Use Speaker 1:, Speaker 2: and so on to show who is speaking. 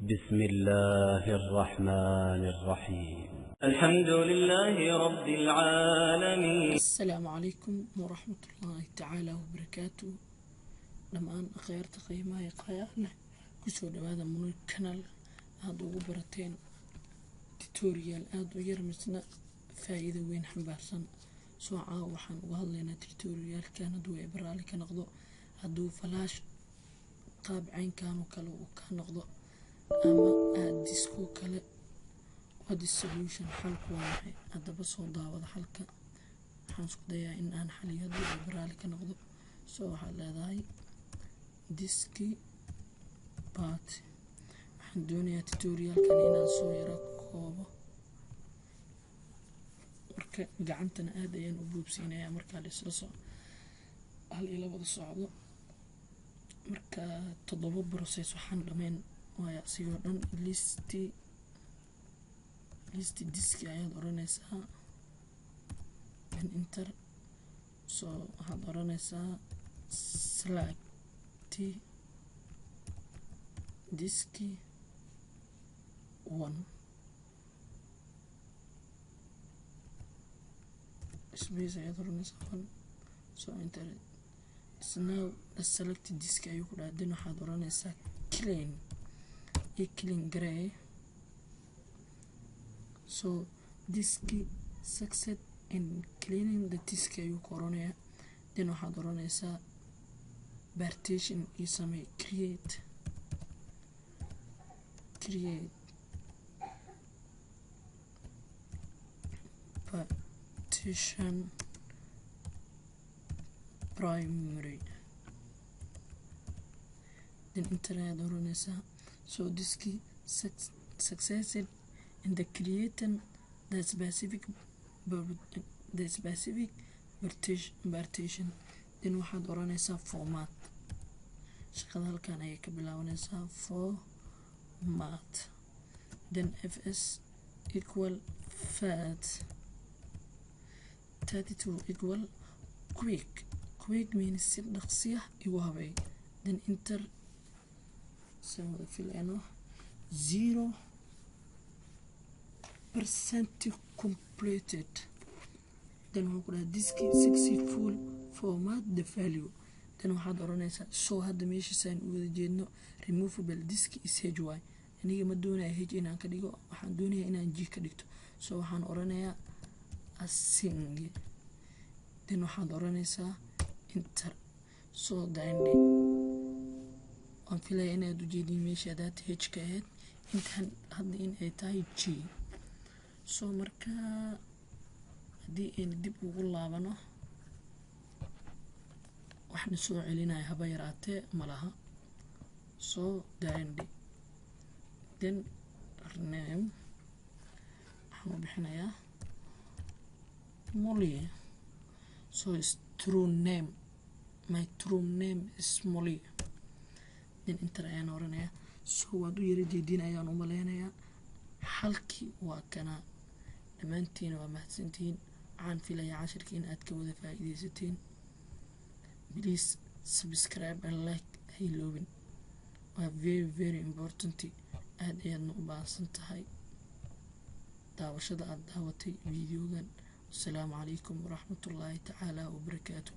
Speaker 1: بسم الله الرحمن الرحيم.
Speaker 2: الحمد لله رب العالمين.
Speaker 3: السلام عليكم ورحمة الله تعالى وبركاته. لما خيرت قيمة يقايا كسود هذا من القناة هذا وبرتين توتوريال هذا يرمسنا فائدة وين حنبارسن سواء وحن وهلنا توتوريال كان دو إبرالي كنقضو هدو فلاش قاب عين كانوا كلو كان نقضو أما ديسكو كلا هذا السوليوشن حلق واحد هذا بس هو دعوة حلقة حنسق ديا إن أنا حاليا دو إبرالي كنقضو سو على ذاي ديسكي بات waxaan doonayaa tutorialkan inaan soo yara koobo marka gacantana aad ayaan u buubsiinayaa markaa isla soo hal iyo labada socdo marka 7 process waxaan dhameyn waaya sidoo dhan listi diski ayaad oranaysaa enter so waxaad oranaysaa select diski 1 space ayad oranaysaa 1 so enter it now the selected disk ayuu ku dhaadin waxaad oranaysaa clean gray so diski success in cleaning the disk ayuu ku oranayaa then waxaad oranaysaa partition iyo samee create partition primary then internet oranaysaa so diski succeeded in the creating the specific partition then waxaad oranaysaa format shaqada halkan ayay ka bilaabanaysaa format then fs equal fat 32 equal quick means si dhaqsiya igu habay then enter so fill in 0% completed then waxaan ku dhahay diski successful format the value then waxaad oranaysaa so hadda meeshiisaan u wada jeedno removable disk is hy aniga ma doonayo h inaan ka dhigo waxaan doonayaa inaan g ka dhigto so waxaan oranayaa async then waxaad oranaysaa enter so then aan filaya inaad u jeedin meesha hadaad h ka ahayd intaan hadda in ay tahay g so marka haddii aynu dib ugu laabano waxna soo celinaya haba yaraatee malaha so then name waxaan u bixinayaa Molly so it's true name my true name is Molly then enter ayaan oranayaa so waad u yara jeedin ayaan u maleynayaa halkii waa kana dhammaantiin waa mahadsantihiin waxaan filayaa cashirka in aad ka wada faa'iidaysateen please subscribe and like hayloobin waa very important aad ayaadna u baahansan tahay daawashada aad daawatay videogan. السلام عليكم ورحمة الله تعالى وبركاته.